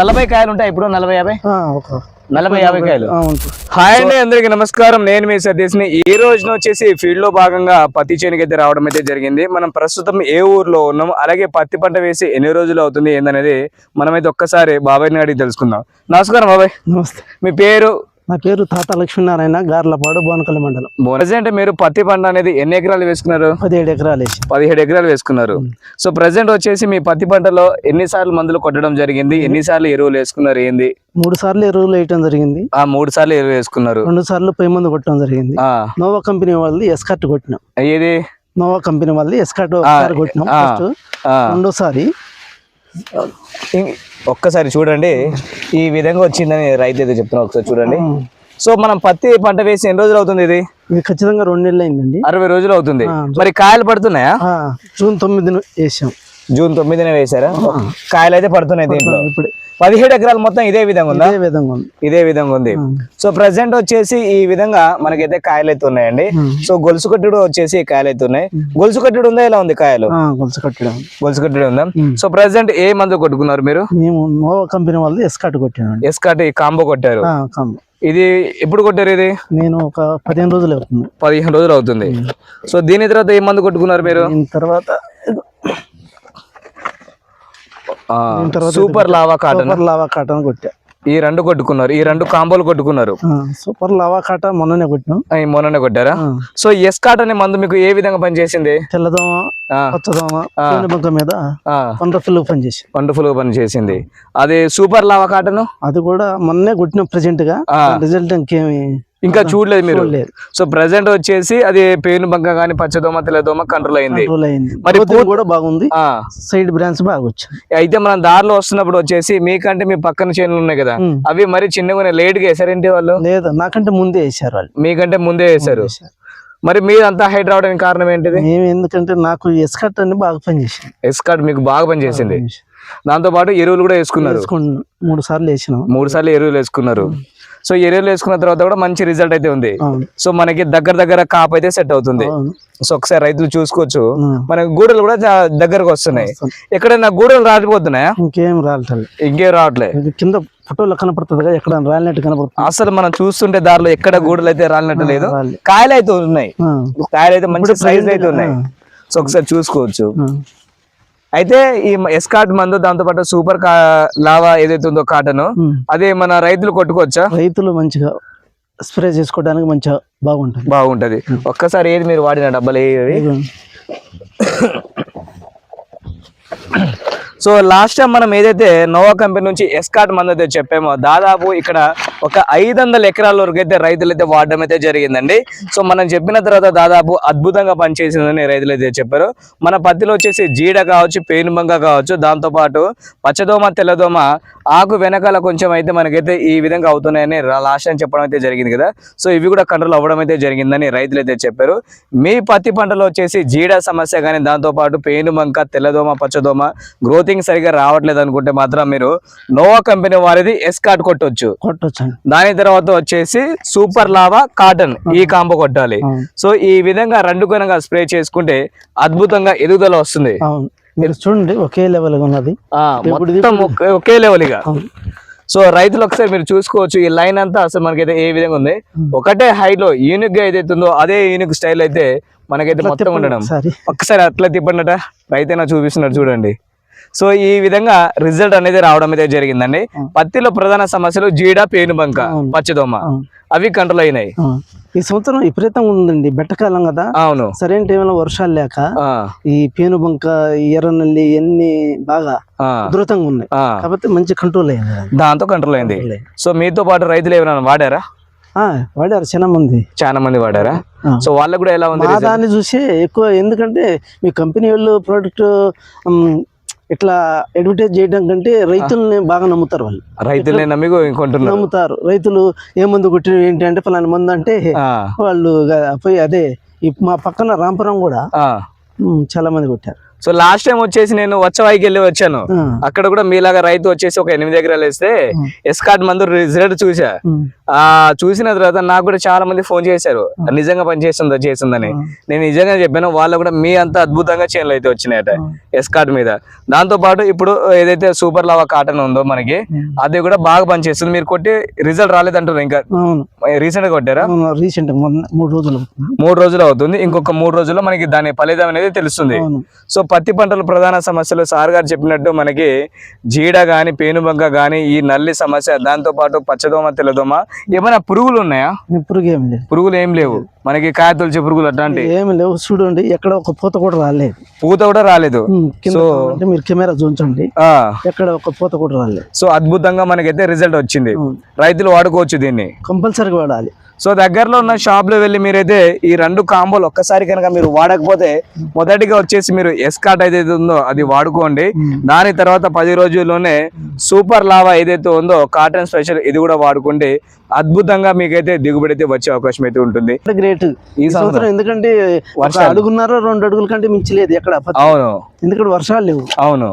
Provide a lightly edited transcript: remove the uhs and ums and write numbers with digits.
40 కాయలు ఉంటాయి ఇప్పుడు 40-50 40-50 కాయలు. హాయ్ అండి, అందరికి నమస్కారం. నేను మీ సతీష్ని. ఈ రోజున వచ్చేసి ఫీల్డ్ లో భాగంగా పత్తి చేనుకి అయితే రావడం అయితే జరిగింది. మనం ప్రస్తుతం ఏ ఊర్లో ఉన్నాం, అలాగే పత్తి పంట వేసి ఎన్ని రోజులు అవుతుంది ఏందనేది మనమైతే ఒక్కసారి బాబాయ్ని అడిగి తెలుసుకుందాం. నమస్కారం బాబాయ్. నమస్తే. మీ పేరు? నా పేరు తాత లక్ష్మీనారాయణ, గార్లపాడు, బోనకల్లి మండలం. ప్రజెంట్ మీరు పత్తి పంట అనేది ఎన్ని ఎకరాలు వేసుకున్నారు? 17 ఎకరాలు వేసి 17 ఎకరాలు వేసుకున్నారు. సో ప్రజెంట్ వచ్చేసి మీ పత్తి పంటలో ఎన్నిసార్లు మందులు కొట్టడం జరిగింది, ఎన్నిసార్లు ఎరువులు వేసుకున్నారు, ఏంది? 3 సార్లు ఎరువులు వేయటం జరిగింది. 3 సార్లు ఎరువు వేసుకున్నారు. 2 సార్లు పై మందు కొట్టడం జరిగింది. నోవా కంపెనీ వాళ్ళది ఎస్కార్ట్ కొట్టినాం. ఏది? నోవా కంపెనీ వాళ్ళది ఎస్కార్ట్ కొట్టినాం. ఫస్ట్ రెండోసారి ఒక్కసారి చూడండి, ఈ విధంగా వచ్చిందని రైతు అయితే చెప్తున్నా. ఒకసారి చూడండి. సో మనం పత్తి పంట వేసి ఎన్ని రోజులు అవుతుంది? ఇది ఖచ్చితంగా 2 నెలలు అయిందండి. 60 రోజులు అవుతుంది. మరి కాయలు పడుతున్నాయా? జూన్ 9 వేసాం. జూన్ 9 వేసారా? కాయలు అయితే పడుతున్నాయి. దీంట్లో ఇప్పుడే 17 ఎకరాలు మొత్తం ఇదే విధంగా ఉందా? ఇదే విధంగా ఉంది. సో ప్రెసెంట్ వచ్చేసి ఈ విధంగా మనకైతే కాయలు అయితే ఉన్నాయండి. సో గొలుసు కట్టుడు వచ్చేసి కాయలు అయితే ఉన్నాయి. గొలుసు కట్టుడు ఉందా? ఎలా ఉంది కాయలు? గొలుసు కట్టుడు ఉందా? సో ప్రెసెంట్ ఏ మందు కొట్టుకున్నారు మీరు? మేము నోవా కంపెనీ వాళ్ళది ఎస్కార్ట్ కొట్టాను. ఎస్కార్ట్ ఈ కాంబో కొట్టారు. ఇది ఎప్పుడు కొట్టారు? ఇది నేను ఒక 15 రోజులు అవుతుంది. 15 రోజులు అవుతుంది. సో దీని తర్వాత ఏ మందు కొట్టుకున్నారు మీరు? తర్వాత సూపర్ లావా కాటన్ కొట్టా. ఈ 2 కొట్టుకున్నారు. ఈ 2 కాంబోలు కొట్టుకున్నారు. సూపర్ లావా కాట మొన్ననే కొట్టినాం. మొన్ననే కొట్టారా? సో ఎస్కాట్ అనే మందు మీకు ఏ విధంగా పనిచేసింది? తెల్లదోమ, పచ్చదోమ మీద వండర్ఫుల్ పనిచేసి పనిచేసింది. అది సూపర్ లావా కాటన్ అది కూడా మొన్నే కొట్టినాం. ప్రెసెంట్ గా రిజల్ట్ ఇంకా చూడలేదు మీరు. సో ప్రెసెంట్ వచ్చేసి అది పేను బంక గానీ పచ్చదోమ, తెల్లదోమ కంట్రోల్ అయింది. మరి కూడా బాగుంది. సైడ్ బ్రాంచ్ బాగా వచ్చింది. అయితే మనం దారిలో వస్తున్నప్పుడు వచ్చేసి మీకంటే మీ పక్కన చేనులు ఉన్నాయి కదా, అవి మరి చిన్నగా లేట్ గా వేసారేంటి వాళ్ళు? లేదు, నాకంటే ముందే వేసారు వాళ్ళు. మీకంటే ముందే వేసారు. మరి మీరు అంతా హైట్ రావడానికి కారణం ఏంటిది? ఎందుకంటే నాకు ఎస్కార్ట్ అని బాగా పనిచేసింది. ఎస్కార్ట్ మీకు బాగా పనిచేసింది. దాంతో పాటు ఎరువులు కూడా వేసుకున్నారు. 3 సార్లు వేసినాం. 3 సార్లు ఎరువులు వేసుకున్నారు. సో ఎరువులు వేసుకున్న తర్వాత కూడా మంచి రిజల్ట్ అయితే ఉంది. సో మనకి దగ్గర కాపు అయితే సెట్ అవుతుంది. సో ఒకసారి రైతులు చూసుకోవచ్చు. మనకి గూడలు కూడా దగ్గరకు వస్తున్నాయి. ఎక్కడైనా గూడలు రాలిపోతున్నాయా? ఇంకేం రావట్లేదు. కింద ఫోటోలో కనపడుతుంది, ఎక్కడ రాలినట్టు కనపడుతుంది. అసలు మనం చూస్తుంటే దారిలో ఎక్కడ గూడలు అయితే రాలినట్టు లేదు. కాయలు అయితే ఉన్నాయి. కాయలు అయితే మంచి సైజ్ అయితే ఉన్నాయి. సో ఒకసారి చూసుకోవచ్చు. అయితే ఈ ఎస్కార్ట్ మందు, దాంతో పాటు సూపర్ లావా ఏదైతే ఉందో కాటన్, అదే మన రైతులు కొట్టుకోవచ్చా? రైతులు మంచిగా స్ప్రే చేసుకోవడానికి మంచిగా బాగుంటది. ఒక్కసారి ఏది మీరు వాడిన డబ్బాలు ఏవి? సో లాస్ట్ టైం మనం ఏదైతే నోవా కంపెనీ నుంచి ఎస్కార్ట్ మందు అయితే చెప్పామో, దాదాపు ఇక్కడ ఒక 500 ఎకరాల వరకు అయితే రైతులు అయితే వాడడం అయితే జరిగిందండి. సో మనం చెప్పిన తర్వాత దాదాపు అద్భుతంగా పనిచేసిందని రైతులు అయితే చెప్పారు. మన పత్తిలో వచ్చేసి జీడ కావచ్చు, పేనుబంక కావచ్చు, దాంతోపాటు పచ్చదోమ, తెల్లదోమ ఆకు వెనకాల కొంచెం అయితే మనకైతే ఈ విధంగా అవుతున్నాయని లాస్ట్ టైం చెప్పడం అయితే జరిగింది కదా. సో ఇవి కూడా కంట్రోల్ అవ్వడం అయితే జరిగిందని రైతులు అయితే చెప్పారు. మీ పత్తి పంటలో వచ్చేసి జీడ సమస్య కానీ, దాంతోపాటు పేనుబంక, తెల్లదోమ, పచ్చదోమ గ్రోత్ సరిగా రావట్లేదు అనుకుంటే మాత్రం మీరు నోవా కంపెనీ వారిది ఎస్కార్ట్ కొట్టొచ్చు. దాని తర్వాత వచ్చేసి సూపర్ లావా కాటన్ ఈ కాంబో కొట్టాలి. సో ఈ విధంగా 2 కనుక స్ప్రే చేసుకుంటే అద్భుతంగా ఎదుగుదల వస్తుంది. మీరు చూడండి, ఒకే లెవెల్ ఉన్నది, ఒకే లెవెల్ గా. సో రైతులు ఒకసారి మీరు చూసుకోవచ్చు. ఈ లైన్ అంతా అసలు మనకైతే ఏ విధంగా ఉంది, ఒకటే హైట్ లో యూనిక్ గా ఏదైతే ఉందో అదే యూనిక్ స్టైల్ అయితే మనకైతే మొత్తం ఉండడం. ఒకసారి అట్లా తిప్పండట రైతైనా చూపిస్తున్నారు చూడండి. సో ఈ విధంగా రిజల్ట్ అనేది రావడం అయితే జరిగిందండి. పత్తిలో ప్రధాన సమస్యలు జీడ, పేనుబంక, పచ్చదోమ అవి కంట్రోల్ అయినాయి. ఈ సంవత్సరం విపరీతంగా ఉందండి, బెట్టకాలం కదా. అవును, సరైన టైంలో వర్షాలు లేక ఈ పేనుబంక, ఎర్రనల్లి ఇవన్నీ బాగా ఉధృతంగా ఉన్నాయి. కాబట్టి మంచి కంట్రోల్ అయింది, దాంతో కంట్రోల్ అయింది. సో మీతో పాటు రైతులు ఏమైనా వాడారా? వాడారు, చాలా మంది వాడారా? సో వాళ్ళకు కూడా ఎలా ఉంది? దాన్ని చూసి ఎక్కువ, ఎందుకంటే మీ కంపెనీ వాళ్ళు ప్రోడక్ట్ ఇట్లా అడ్వర్టైజ్ చేయడం కంటే రైతుల్ని బాగా నమ్ముతారు. వాళ్ళు రైతులనే నమ్ముతారు. రైతులు ఏ మందు కొట్టిన ఏంటి అంటే ఫలానా మందు అంటే వాళ్ళు పోయి అదే. మా పక్కన రాంపురం కూడా చాలా మంది కొట్టారు. సో లాస్ట్ టైం వచ్చేసి నేను వచ్చవాయికి వెళ్ళి వచ్చాను. అక్కడ కూడా మీలాగా రైతు వచ్చేసి ఒక 8 ఎకరాలు వేస్తే ఎస్కాట్ మందు రిజల్ట్ చూసా. చూసిన తర్వాత నాకు కూడా చాలా మంది ఫోన్ చేశారు నిజంగా చేస్తుందని. నేను నిజంగా చెప్పాను, వాళ్ళు కూడా మీ అంత అద్భుతంగా చేనులు అయితే వచ్చినాయట ఎస్కాట్ మీద. దాంతో పాటు ఇప్పుడు ఏదైతే సూపర్ లావా కాటన్ ఉందో మనకి అది కూడా బాగా పనిచేస్తుంది. మీరు కొట్టి రిజల్ట్ రాలేదంటారు, ఇంకా రీసెంట్ గా కొట్టారా? రీసెంట్ 3 రోజులు అవుతుంది. ఇంకొక 3 రోజుల్లో మనకి దాని ఫలితం అనేది తెలుస్తుంది. సో పత్తి పంటల ప్రధాన సమస్యలు సార్ గారు చెప్పినట్టు మనకి జీడ గాని, పేనుబంక గాని, ఈ నల్లి సమస్య, దాంతో పాటు పచ్చదోమ, తెల్లదోమ, ఏమైనా పురుగులు ఉన్నాయా? పురుగులు ఏం లేవు మనకి, కాయ తొలిచే పురుగులు అట్లాంటి ఏమి లేవు. చూడండి, ఎక్కడ ఒక పూత కూడా రాలేదు. పూత కూడా రాలేదు. సో మీరు కెమెరా చూంచండి, ఎక్కడ ఒక పూత కూడా రాలేదు. సో అద్భుతంగా మనకైతే రిజల్ట్ వచ్చింది. రైతులు వాడుకోవచ్చు దీన్ని, కంపల్సరీగా వాడాలి. సో దగ్గరలో ఉన్న షాప్ లో వెళ్ళి మీరైతే ఈ 2 కాంబోలు ఒక్కసారి కనుక మీరు వాడకపోతే మొదటిగా వచ్చేసి మీరు ఎస్కాట్ ఏదైతే ఉందో అది వాడుకోండి. దాని తర్వాత 10 రోజుల్లోనే సూపర్ లావా ఏదైతే ఉందో కాటన్ స్పెషల్ ఇది కూడా వాడుకుంటే అద్భుతంగా మీకైతే దిగుబడి అయితే వచ్చే అవకాశం అయితే ఉంటుంది. గ్రేట్ ఈ సంవత్సరం, ఎందుకంటే 1.5 అడుగున్నర 2 అడుగుల కంటే మించి లేదు ఎక్కడ. అవును, ఎందుకంటే వర్షాలు లేవు. అవును.